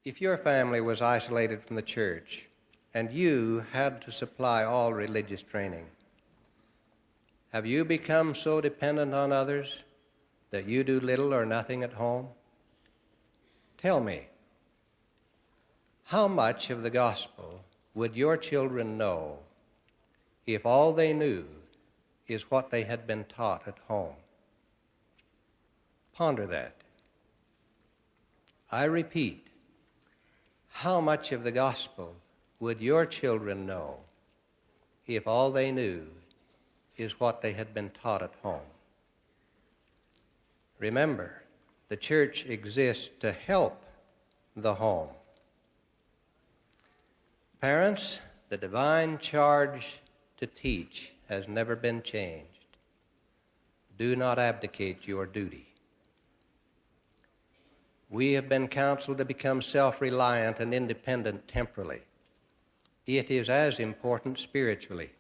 If your family was isolated from the church and you had to supply all religious training, have you become so dependent on others that you do little or nothing at home? Tell me, how much of the gospel would your children know if all they knew is what they had been taught at home? Ponder that. I repeat, how much of the gospel would your children know if all they knew is what they had been taught at home? Remember, the church exists to help the home. Parents, the divine charge to teach has never been changed. Do not abdicate your duty. We have been counseled to become self-reliant and independent temporally. It is as important spiritually.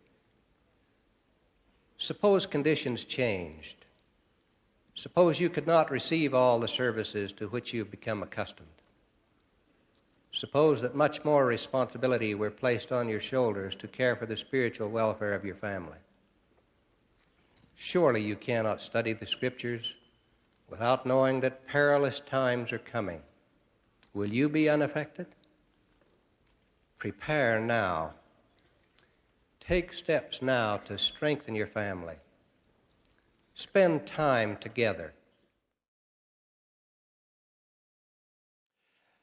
Suppose conditions changed. Suppose you could not receive all the services to which you've become accustomed. Suppose that much more responsibility were placed on your shoulders to care for the spiritual welfare of your family. Surely you cannot study the Scriptures without knowing that perilous times are coming. Will you be unaffected? Prepare now. Take steps now to strengthen your family. Spend time together.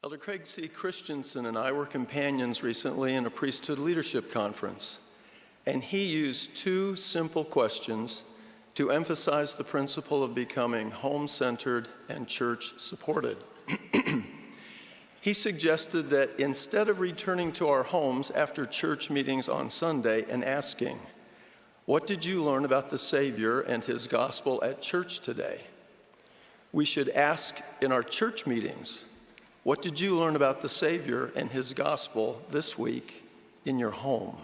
Elder Craig C. Christensen and I were companions recently in a priesthood leadership conference, and he used two simple questions to emphasize the principle of becoming home-centered and church-supported. He suggested that instead of returning to our homes after church meetings on Sunday and asking, "What did you learn about the Savior and his gospel at church today?" we should ask in our church meetings, "What did you learn about the Savior and his gospel this week in your home?"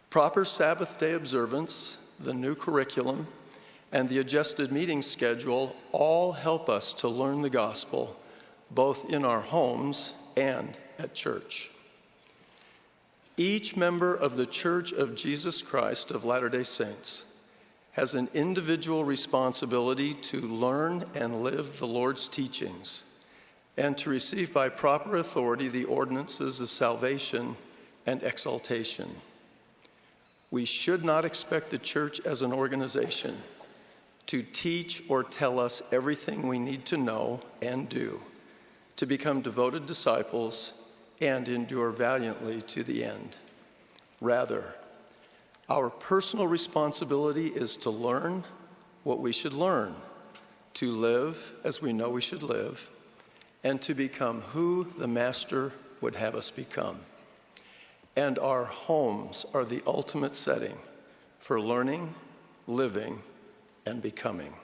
Proper Sabbath day observance, the new curriculum, and the adjusted meeting schedule all help us to learn the gospel both in our homes and at church. Each member of the Church of Jesus Christ of Latter-day Saints has an individual responsibility to learn and live the Lord's teachings and to receive by proper authority the ordinances of salvation and exaltation. We should not expect the church as an organization to teach or tell us everything we need to know and do to become devoted disciples and endure valiantly to the end. Rather, our personal responsibility is to learn what we should learn, to live as we know we should live, and to become who the Master would have us become. And our homes are the ultimate setting for learning, living, and becoming.